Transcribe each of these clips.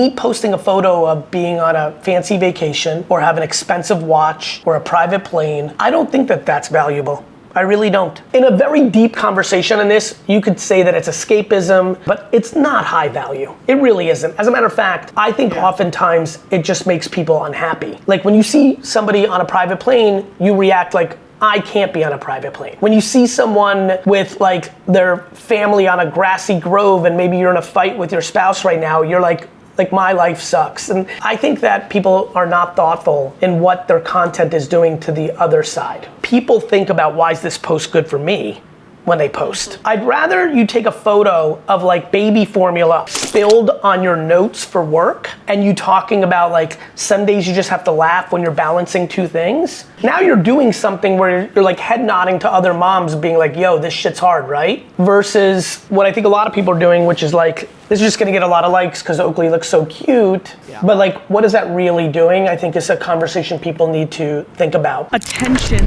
me posting a photo of being on a fancy vacation or have an expensive watch or a private plane, I don't think that that's valuable. I really don't. In a very deep conversation on this, you could say that it's escapism, but it's not high value. It really isn't. As a matter of fact, I think oftentimes it just makes people unhappy. Like when you see somebody on a private plane, you react like, I can't be on a private plane. When you see someone with like their family on a grassy grove and maybe you're in a fight with your spouse right now, you're like my life sucks. And I think that people are not thoughtful in what their content is doing to the other side. People think about, why is this post good for me when they post? I'd rather you take a photo of like baby formula spilled on your notes for work and you talking about like some days you just have to laugh when you're balancing two things. Now you're doing something where you're like head nodding to other moms being like, yo, this shit's hard, right? Versus what I think a lot of people are doing, which is like, this is just gonna get a lot of likes because Oakley looks so cute. Yeah. But like, what is that really doing? I think it's a conversation people need to think about. Attention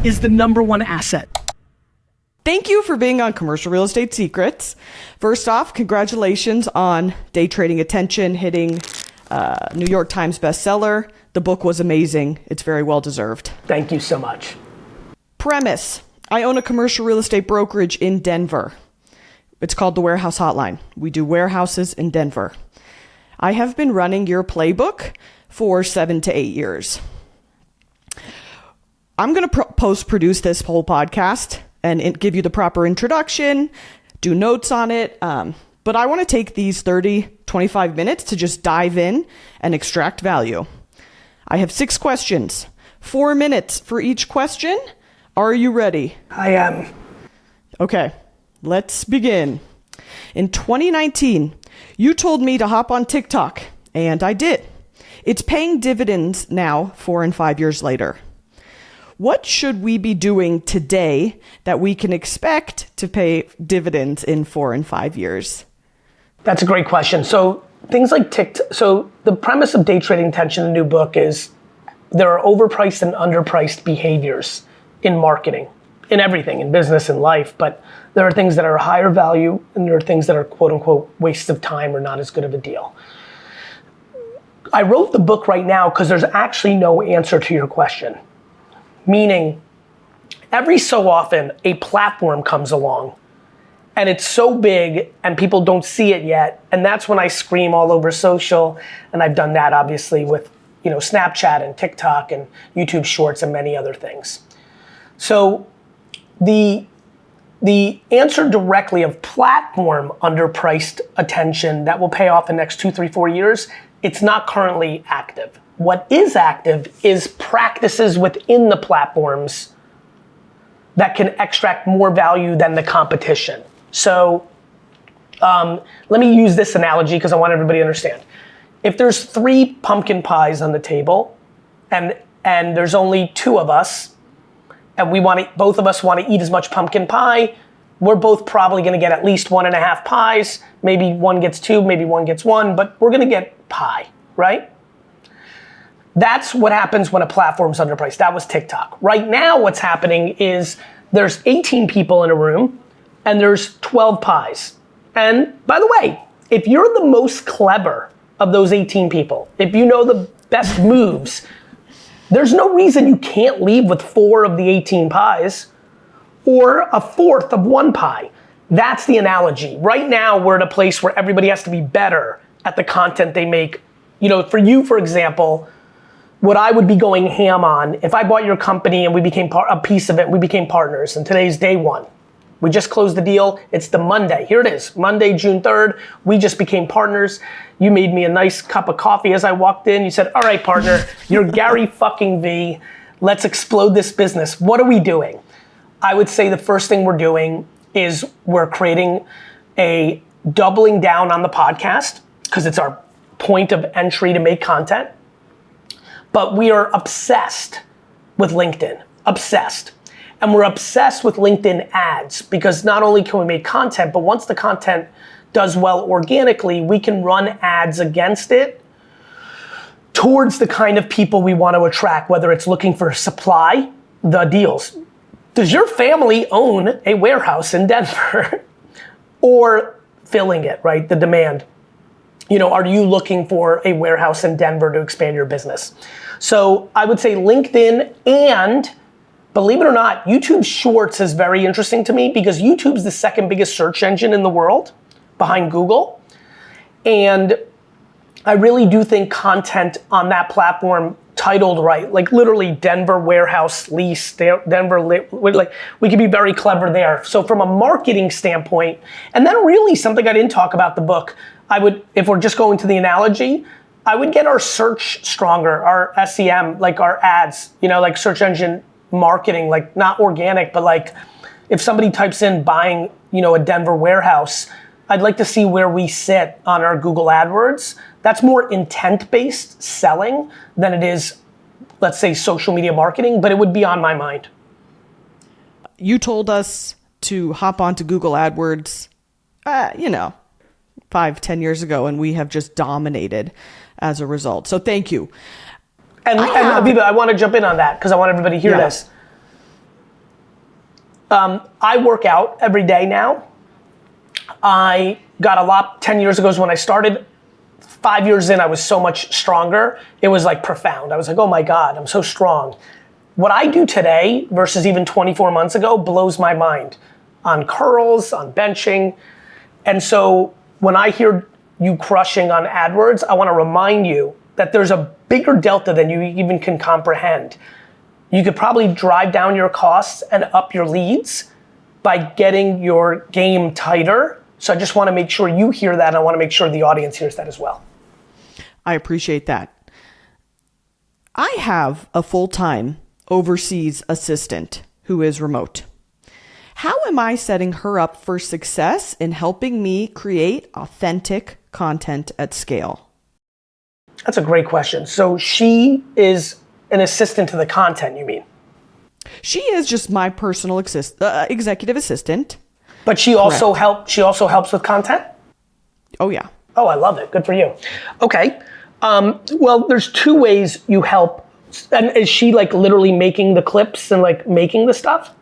is the #1 asset. Thank you for being on Commercial Real Estate Secrets. First off, congratulations on Day Trading Attention hitting New York Times bestseller. The book was amazing. It's very well deserved. Thank you so much. Premise: I own a commercial real estate brokerage in Denver. It's called the Warehouse Hotline. We do warehouses in Denver. I have been running your playbook for 7 to 8 years. I'm going to post-produce this whole podcast and give you the proper introduction, do notes on it. But I want to take these 30, 25 minutes to just dive in and extract value. I have 6 questions, 4 minutes for each question. Are you ready? I am. Okay, let's begin. In 2019, you told me to hop on TikTok, and I did. It's paying dividends now, 4 and 5 years later. What should we be doing today that we can expect to pay dividends in 4 and 5 years? That's a great question. So things like TikTok, so the premise of Day Trading Attention, the new book, is there are overpriced and underpriced behaviors in marketing, in everything, in business and life, but there are things that are higher value and there are things that are quote unquote wastes of time or not as good of a deal. I wrote the book right now because there's actually no answer to your question. Meaning, every so often, a platform comes along and it's so big and people don't see it yet. And that's when I scream all over social. And I've done that obviously with, Snapchat and TikTok and YouTube Shorts and many other things. So the answer directly of platform underpriced attention that will pay off in the next 2, 3, 4 years, it's not currently active. What is active is practices within the platforms that can extract more value than the competition. So let me use this analogy because I want everybody to understand. If there's 3 pumpkin pies on the table and there's only 2 of us and both of us want to eat as much pumpkin pie, we're both probably going to get at least 1.5 pies. Maybe one gets 2, maybe one gets 1, but we're going to get pie, right? That's what happens when a platform's underpriced. That was TikTok. Right now what's happening is there's 18 people in a room and there's 12 pies. And by the way, if you're the most clever of those 18 people, if you know the best moves, there's no reason you can't leave with 4 of the 18 pies or a 1/4 of 1 pie. That's the analogy. Right now we're at a place where everybody has to be better at the content they make. For you, for example, what I would be going ham on, if I bought your company and we became a piece of it, we became partners, and today's day 1. We just closed the deal. It's the Monday. Here it is, Monday, June 3rd. We just became partners. You made me a nice cup of coffee as I walked in. You said, all right, partner, you're Gary fucking V. Let's explode this business. What are we doing? I would say the first thing we're doing is we're creating a doubling down on the podcast because it's our point of entry to make content. But we are obsessed with LinkedIn, obsessed. And we're obsessed with LinkedIn ads because not only can we make content, but once the content does well organically, we can run ads against it towards the kind of people we want to attract, whether it's looking for supply, the deals. Does your family own a warehouse in Denver? Or filling it, right, the demand? are you looking for a warehouse in Denver to expand your business? So I would say LinkedIn, and believe it or not, YouTube Shorts is very interesting to me because YouTube's the second biggest search engine in the world behind Google. And I really do think content on that platform titled right, like literally Denver warehouse lease, like we could be very clever there. So from a marketing standpoint, and then really something I didn't talk about the book, I would, if we're just going to the analogy, I would get our search stronger, our SEM, like our ads, like search engine marketing, like not organic, but like if somebody types in buying, a Denver warehouse, I'd like to see where we sit on our Google AdWords. That's more intent-based selling than it is, let's say, social media marketing, but it would be on my mind. You told us to hop onto Google AdWords, 5-10 years ago, and we have just dominated as a result. So thank you. And Aviva, I want to jump in on that because I want everybody to hear this. I work out every day now. I got a lot 10 years ago is when I started. 5 years in, I was so much stronger. It was like profound. I was like, oh my God, I'm so strong. What I do today versus even 24 months ago blows my mind on curls, on benching. And so when I hear you crushing on AdWords, I want to remind you that there's a bigger delta than you even can comprehend. You could probably drive down your costs and up your leads by getting your game tighter. So I just want to make sure you hear that, and I want to make sure the audience hears that as well. I appreciate that. I have a full-time overseas assistant who is remote. How am I setting her up for success in helping me create authentic content at scale? That's a great question. So she is an assistant to the content, you mean? She is just my personal executive assistant. But she also helps with content? Oh yeah. Oh, I love it. Good for you. Okay. Well, there's two ways you help. And is she like literally making the clips and like making the stuff?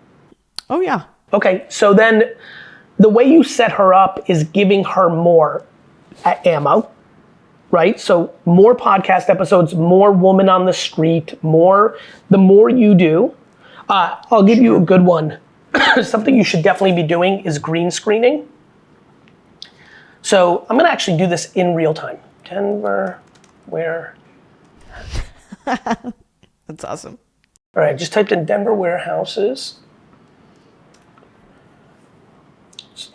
Oh yeah. Okay. So then the way you set her up is giving her more ammo, right? So more podcast episodes, more woman on the street, the more you do. I'll give you a good one. Something you should definitely be doing is green screening. So I'm gonna actually do this in real time. Denver, where? That's awesome. All right, just typed in Denver warehouses. Let's see.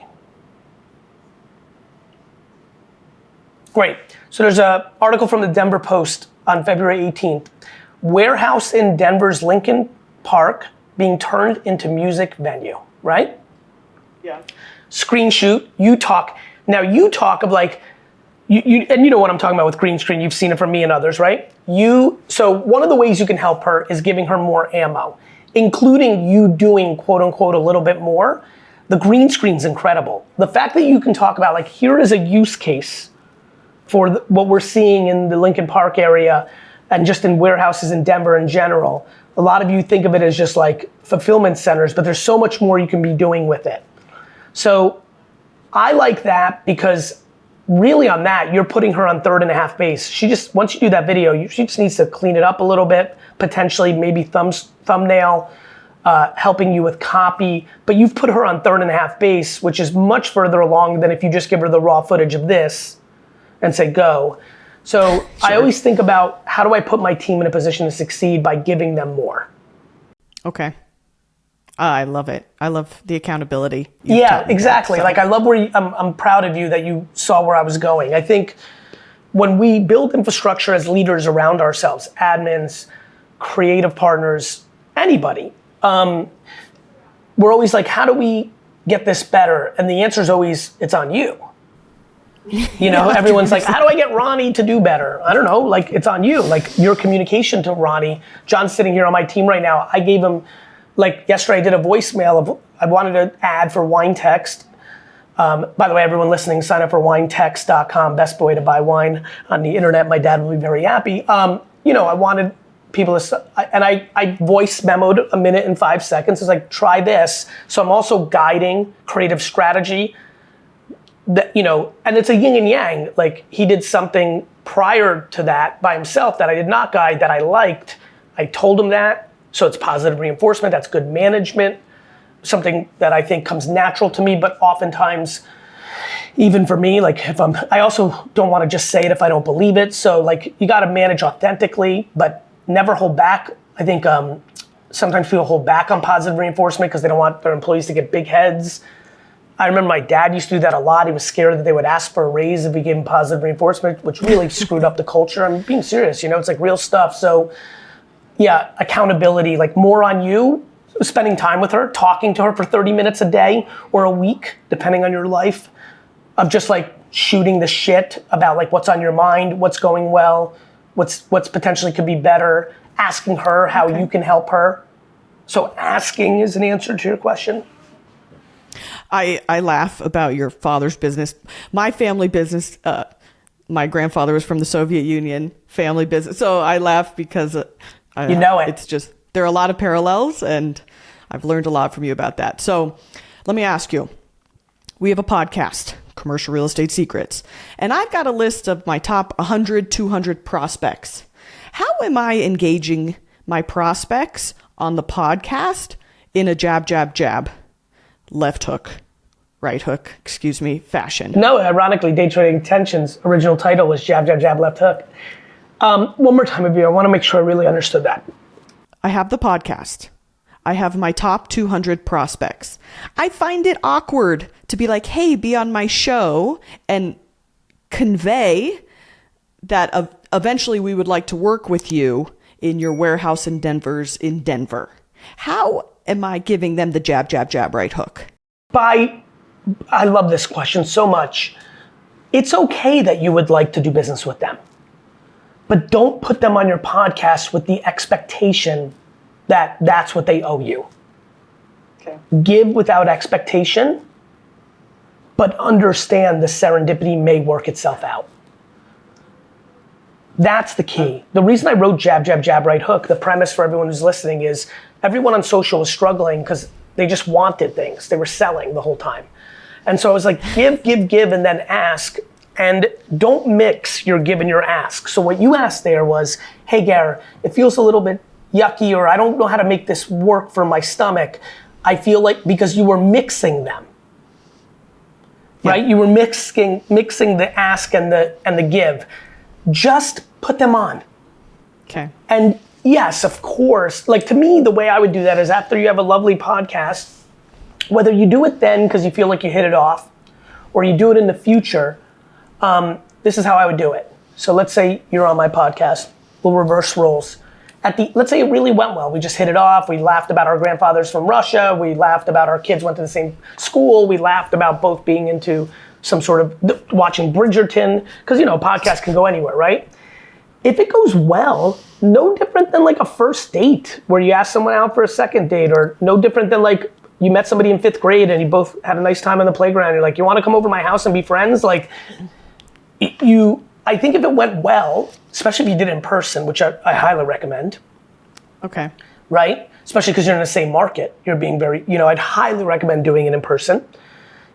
Great, so there's an article from the Denver Post on February 18th. Warehouse in Denver's Lincoln Park being turned into music venue, right? Yeah. Screen shoot, you talk of like, and you know what I'm talking about with green screen, you've seen it from me and others, right? So one of the ways you can help her is giving her more ammo, including you doing quote unquote a little bit more. The green screen's incredible. The fact that you can talk about like, here is a use case for what we're seeing in the Lincoln Park area and just in warehouses in Denver in general. A lot of you think of it as just like fulfillment centers, but there's so much more you can be doing with it. So I like that because really on that, you're putting her on 3.5 base. Once you do that video, she just needs to clean it up a little bit, potentially maybe thumbnail, helping you with copy, but you've put her on 3.5 base, which is much further along than if you just give her the raw footage of this and say, go. So sure. I always think about how do I put my team in a position to succeed by giving them more. Okay. I love it. I love the accountability. Yeah, exactly. Like I love where I'm proud of you that you saw where I was going. I think when we build infrastructure as leaders around ourselves, admins, creative partners, anybody, we're always like, how do we get this better? And the answer is always, it's on you. Everyone's like, how do I get Ronnie to do better? I don't know, like it's on you. Like your communication to Ronnie. John's sitting here on my team right now. I gave him, like yesterday I did a voicemail I wanted an ad for wine text. By the way, everyone listening, sign up for winetext.com, best way to buy wine on the internet. My dad will be very happy. I wanted people to, and I voice memoed 1 minute and 5 seconds. It's like, try this. So I'm also guiding creative strategy, that, and it's a yin and yang. Like, he did something prior to that by himself that I did not guide, that I liked. I told him that, so it's positive reinforcement, that's good management, something that I think comes natural to me, but oftentimes, even for me, like I also don't want to just say it if I don't believe it. So like, you got to manage authentically, but never hold back. I think sometimes people hold back on positive reinforcement because they don't want their employees to get big heads. I remember my dad used to do that a lot. He was scared that they would ask for a raise if we gave him positive reinforcement, which really screwed up the culture. I'm being serious, it's like real stuff. So yeah, accountability, like more on you, spending time with her, talking to her for 30 minutes a day or a week, depending on your life, of just like shooting the shit about like what's on your mind, what's going well, what's potentially could be better, asking her how you can help her. So asking is an answer to your question. I laugh about your father's business. My family business, my grandfather was from the Soviet Union, family business. So I laugh because it's just, there are a lot of parallels, and I've learned a lot from you about that. So let me ask you, we have a podcast, Commercial Real Estate Secrets, and I've got a list of my top 100, 200 prospects. How am I engaging my prospects on the podcast in a jab, jab, jab, left hook, right hook, fashion? No, ironically, Day Trading Tensions' original title was jab, jab, jab, left hook. One more time, Eva, I want to make sure I really understood that. I have the podcast. I have my top 200 prospects. I find it awkward to be like, hey, be on my show and convey that eventually we would like to work with you in your warehouse in Denver. How am I giving them the jab, jab, jab, right hook? I love this question so much. It's okay that you would like to do business with them, but don't put them on your podcast with the expectation that that's what they owe you. Okay. Give without expectation, but understand the serendipity may work itself out. That's the key. The reason I wrote jab, jab, jab, right hook, the premise for everyone who's listening is everyone on social was struggling because they just wanted things. They were selling the whole time. And so I was like, give, and then ask, and don't mix your give and your ask. So what you asked there was, hey, Gary, it feels a little bit yucky, or I don't know how to make this work for my stomach. I feel like, because you were mixing them, right? You were mixing the ask and the give. Just put them on. Okay. And yes, of course, like to me, the way I would do that is after you have a lovely podcast, whether you do it then because you feel like you hit it off, or you do it in the future, this is how I would do it. So let's say you're on my podcast, we'll reverse roles. Let's say it really went well. We just hit it off. We laughed about our grandfathers from Russia. We laughed about our kids went to the same school. We laughed about both being into some sort of watching Bridgerton, because a podcast can go anywhere, right? If it goes well, no different than like a first date where you ask someone out for a second date, or no different than like you met somebody in 5th grade and you both had a nice time on the playground. You're like, you want to come over to my house and be friends? Like I think if it went well, especially if you did it in person, which I highly recommend. Okay. Right? Especially because you're in the same market. You're being very, I'd highly recommend doing it in person.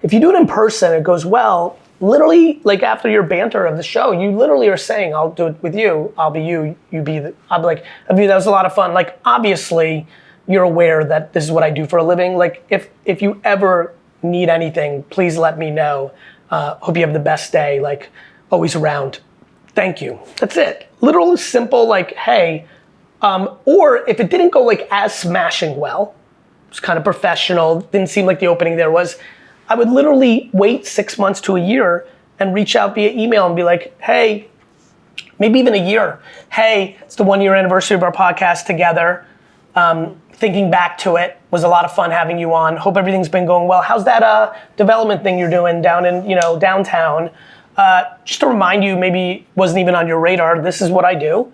If you do it in person, it goes well, literally, like after your banter of the show, you literally are saying, I'll do it with you, I'll be you, I'll be like, Avi, that was a lot of fun. Like, obviously, you're aware that this is what I do for a living. Like, if you ever need anything, please let me know. Hope you have the best day, like, always around. Thank you. That's it. Literal, simple, like, hey. Or if it didn't go like as smashing well, it was kind of professional, didn't seem like the opening there was, I would literally wait 6 months to a year and reach out via email and be like, hey, maybe even a year. Hey, it's the 1-year anniversary of our podcast together. Thinking back to it, was a lot of fun having you on. Hope everything's been going well. How's that development thing you're doing down in downtown? Just to remind you, maybe wasn't even on your radar, this is what I do.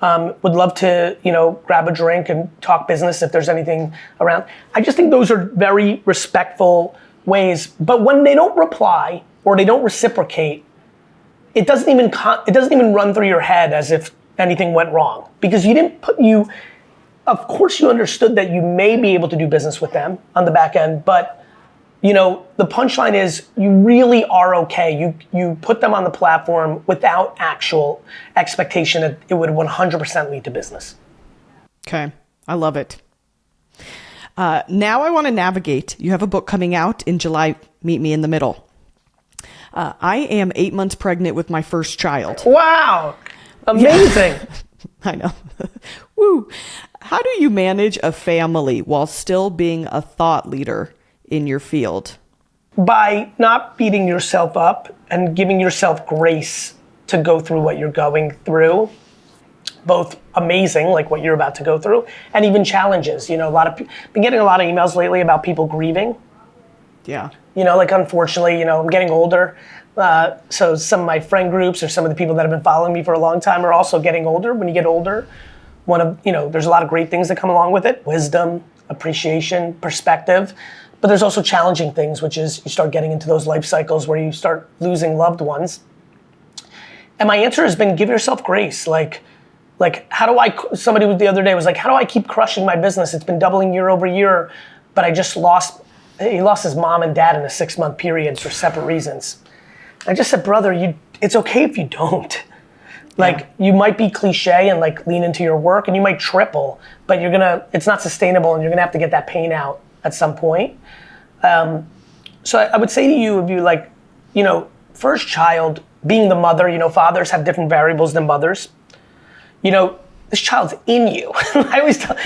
Would love to, grab a drink and talk business if there's anything around. I just think those are very respectful ways. But when they don't reply or they don't reciprocate, it doesn't even run through your head as if anything went wrong, because of course you understood that you may be able to do business with them on the back end, but the punchline is you really are okay. You put them on the platform without actual expectation that it would 100% lead to business. Okay, I love it. Now I want to navigate. You have a book coming out in July, Meet Me in the Middle. I am 8 months pregnant with my first child. Wow, amazing. Yeah. I know. Woo. How do you manage a family while still being a thought leader in your field? By not beating yourself up and giving yourself grace to go through what you're going through, both amazing, like what you're about to go through, and even challenges. Been getting a lot of emails lately about people grieving. Yeah. Unfortunately, I'm getting older. So some of my friend groups or some of the people that have been following me for a long time are also getting older. When you get older, there's a lot of great things that come along with it. Wisdom, appreciation, perspective. But there's also challenging things, which is you start getting into those life cycles where you start losing loved ones. And my answer has been give yourself grace. Somebody the other day was like, how do I keep crushing my business? It's been doubling year over year, but he lost his mom and dad in a 6-month period for separate reasons. I just said, brother, it's okay if you don't. You might be cliche and lean into your work and you might triple, but it's not sustainable and you're gonna have to get that pain out at some point. So I would say to you, if you first child, being the mother, fathers have different variables than mothers. This child's in you. I always tell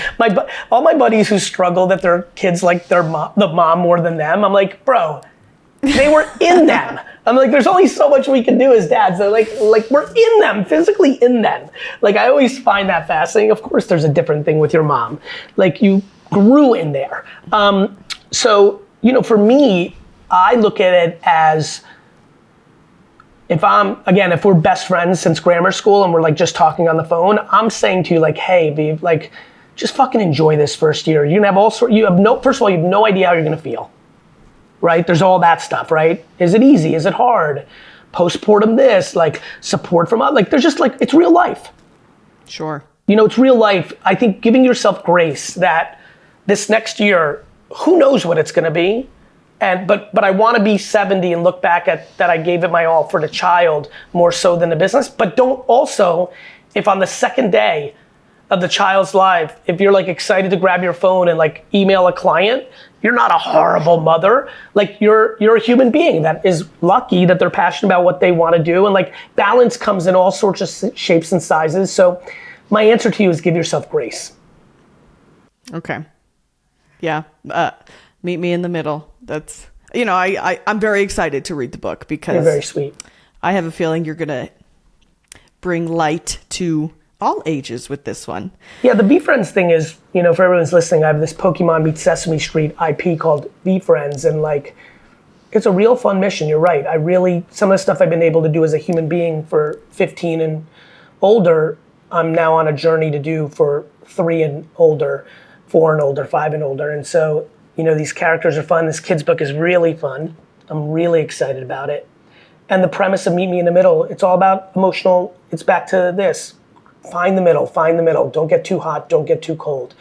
all my buddies who struggle that their kids like the mom more than them, I'm like, bro, they were in them. I'm like, there's only so much we can do as dads. They're like we're in them, physically in them. I always find that fascinating. Of course, there's a different thing with your mom. You grew in there. For me, I look at it as, if we're best friends since grammar school and we're just talking on the phone, I'm saying to you hey, Veev, just fucking enjoy this first year. You're gonna have first of all, you have no idea how you're gonna feel, right? There's all that stuff, right? Is it easy? Is it hard? Postpartum this, support from others, there's just it's real life. Sure. It's real life. I think giving yourself grace that this next year, who knows what it's gonna be, but I want to be 70 and look back at that I gave it my all for the child more so than the business. But don't also, if on the second day of the child's life, if you're excited to grab your phone and email a client, you're not a horrible mother. You're a human being that is lucky that they're passionate about what they want to do, and balance comes in all sorts of shapes and sizes. So my answer to you is give yourself grace. Okay. Yeah. Meet me in the middle. That's, I'm very excited to read the book because you're very sweet. I have a feeling you're going to bring light to all ages with this one. Yeah, the VeeFriends thing is, for everyone's listening, I have this Pokemon meets Sesame Street IP called VeeFriends, and it's a real fun mission. You're right. Some of the stuff I've been able to do as a human being for 15 and older, I'm now on a journey to do for 3 and older, 4 and older, 5 and older. And so, these characters are fun. This kid's book is really fun. I'm really excited about it. And the premise of Meet Me in the Middle, it's all about emotional, it's back to this. Find the middle, find the middle. Don't get too hot, don't get too cold.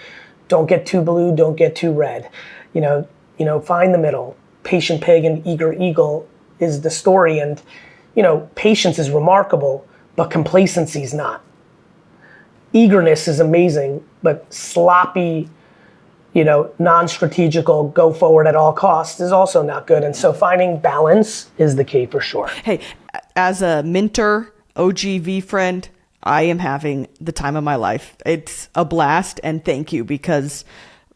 Don't get too blue, don't get too red. Find the middle. Patient pig and eager eagle is the story. And, patience is remarkable, but complacency is not. Eagerness is amazing, but sloppy, non-strategical, go forward at all costs is also not good. And so finding balance is the key for sure. Hey, as a mentor, OG V friend, I am having the time of my life. It's a blast, and thank you, because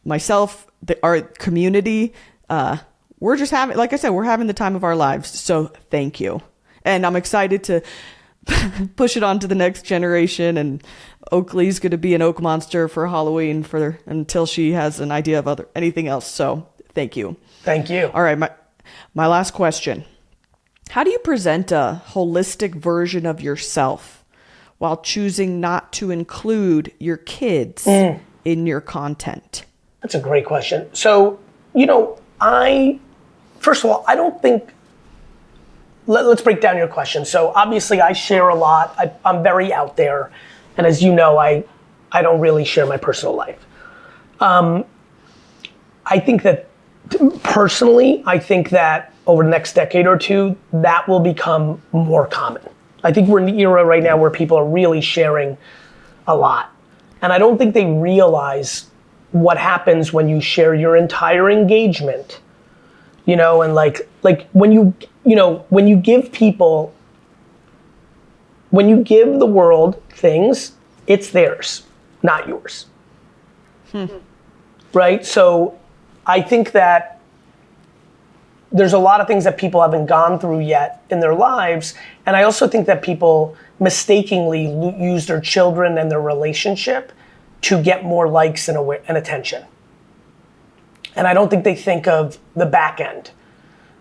myself, our community, we're just having, like I said, we're having the time of our lives. So thank you. And I'm excited to push it on to the next generation, and Oakley's going to be an oak monster for Halloween until she has an idea of anything else. So thank you. Thank you. All right. My last question. How do you present a holistic version of yourself while choosing not to include your kids in your content? That's a great question. So, first of all, I don't think, let's break down your question. So obviously I share a lot. I'm very out there. And as you know, I don't really share my personal life. I think that Personally, I think that over the next decade or two, that will become more common. I think we're in the era right now where people are really sharing a lot. And I don't think they realize what happens when you share your entire engagement, you know, and like when you give people, when you give the world things, it's theirs, not yours. Right? So I think that there's a lot of things that people haven't gone through yet in their lives. And I also think that people mistakenly use their children and their relationship to get more likes and attention. And I don't think they think of the back end.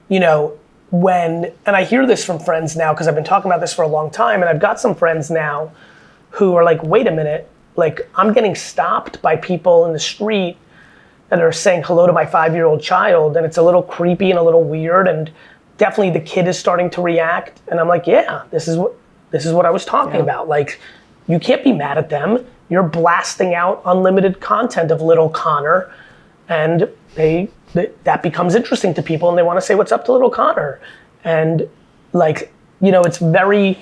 You know, and I hear this from friends now, because I've been talking about this for a long time, and I've got some friends now who are like, wait a minute, like I'm getting stopped by people in the street that are saying hello to my 5-year-old child, and it's a little creepy and a little weird, and definitely the kid is starting to react. And I'm like, yeah, this is what I was talking about. Like, you can't be mad at them. You're blasting out unlimited content of little Connor, and that becomes interesting to people, and they want to say what's up to little Connor. And like, you know, it's very,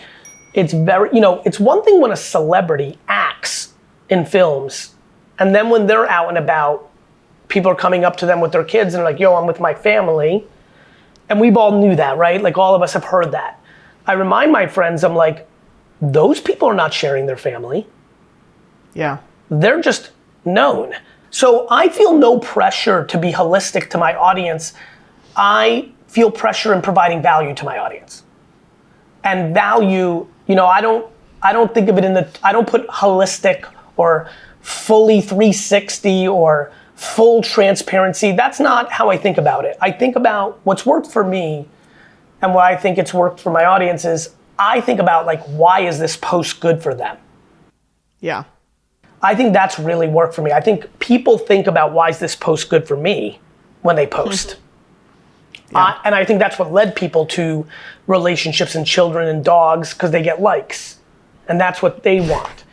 you know, it's one thing when a celebrity acts in films, and then when they're out and about, people are coming up to them with their kids and like, yo, I'm with my family. And we've all knew that, right? Like all of us have heard that. I remind my friends, I'm like, those people are not sharing their family. Yeah. They're just known. So I feel no pressure to be holistic to my audience. I feel pressure in providing value to my audience. And value, you know, I don't think of it I don't put holistic or fully 360 or full transparency. That's not how I think about it. I think about what's worked for me, and what I think it's worked for my audience is I think about like, why is this post good for them? Yeah. I think that's really worked for me. I think people think about why is this post good for me when they post. Yeah. And I think that's what led people to relationships and children and dogs, because they get likes. And that's what they want.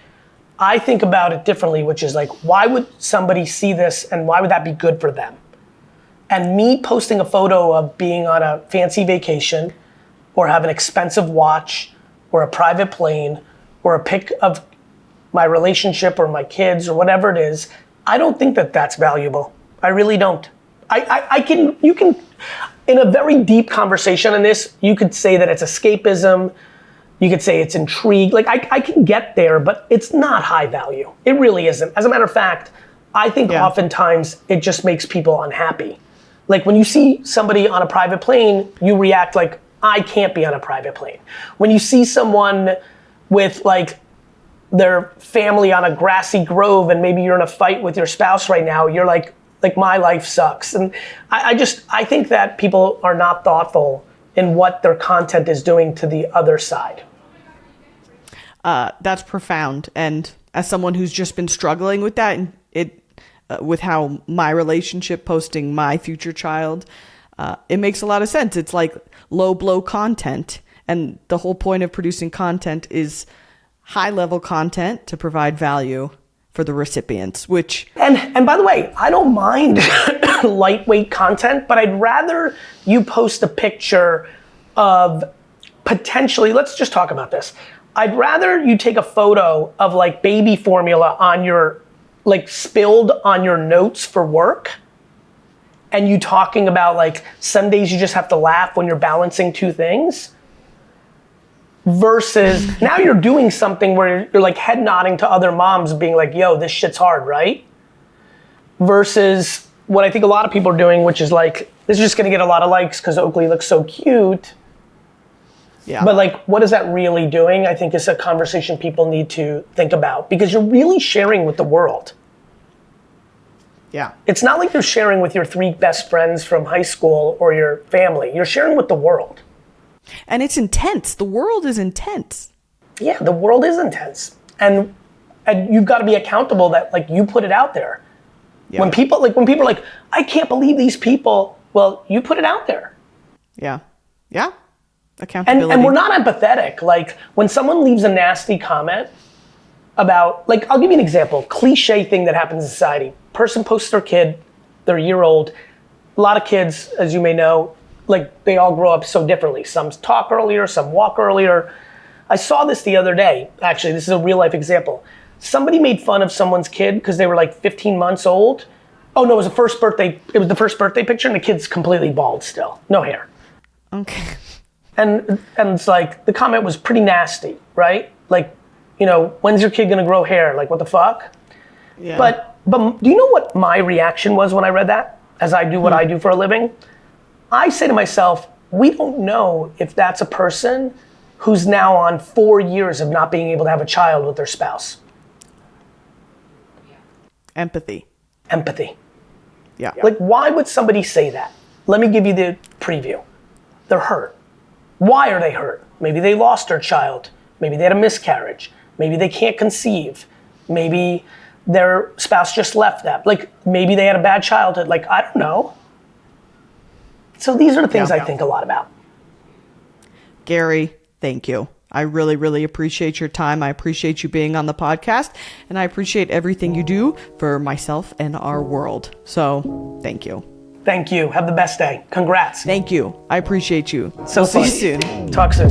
I think about it differently, which is like, why would somebody see this and why would that be good for them? And me posting a photo of being on a fancy vacation or have an expensive watch or a private plane or a pic of my relationship or my kids or whatever it is, I don't think that that's valuable. I really don't. You can, in a very deep conversation on this, you could say that it's escapism. You could say it's intrigue. Like I can get there, but it's not high value. It really isn't. As a matter of fact, I think oftentimes it just makes people unhappy. Like when you see somebody on a private plane, you react like, I can't be on a private plane. When you see someone with like their family on a grassy grove and maybe you're in a fight with your spouse right now, you're like my life sucks. And I think that people are not thoughtful in what their content is doing to the other side. That's profound. And as someone who's just been struggling with that, and with how my relationship posting my future child, it makes a lot of sense. It's like low blow content. And the whole point of producing content is high level content to provide value for the recipients, which... And by the way, I don't mind lightweight content, but I'd rather you post a picture of potentially, let's just talk about this. I'd rather you take a photo of like baby formula on your, like spilled on your notes for work, and you talking about like some days you just have to laugh when you're balancing two things, versus now you're doing something where you're like head nodding to other moms being like, yo, this shit's hard, right? Versus what I think a lot of people are doing, which is like, this is just gonna get a lot of likes because Oakley looks so cute. Yeah. But like, what is that really doing? I think is a conversation people need to think about, because you're really sharing with the world. Yeah. It's not like you're sharing with your 3 best friends from high school or your family. You're sharing with the world. And it's intense. The world is intense. Yeah, the world is intense. And you've got to be accountable that like you put it out there. Yeah. When people are like, I can't believe these people, well, you put it out there. Yeah. Yeah. Accountability. And we're not empathetic. Like when someone leaves a nasty comment about, like, I'll give you an example, cliche thing that happens in society. Person posts their kid, their year-old, a lot of kids, as you may know, like they all grow up so differently. Some talk earlier, some walk earlier. I saw this the other day. Actually, this is a real life example. Somebody made fun of someone's kid because they were like 15 months old. Oh no, it was the first birthday picture and the kid's completely bald still, no hair. Okay. And it's like, the comment was pretty nasty, right? Like, you know, when's your kid gonna grow hair? Like, what the fuck? Yeah. But do you know what my reaction was when I read that? As I do what I do for a living? I say to myself, we don't know if that's a person who's now on 4 years of not being able to have a child with their spouse. Empathy. Yeah. Like, why would somebody say that? Let me give you the preview. They're hurt. Why are they hurt? Maybe they lost their child. Maybe they had a miscarriage. Maybe they can't conceive. Maybe their spouse just left them. Like, maybe they had a bad childhood. Like, I don't know. So these are the things I think a lot about. Gary, thank you. I really, really appreciate your time. I appreciate you being on the podcast, and I appreciate everything you do for myself and our world. So thank you. Thank you. Have the best day. Congrats. Thank you. I appreciate you. So See you fun. soon. Talk soon.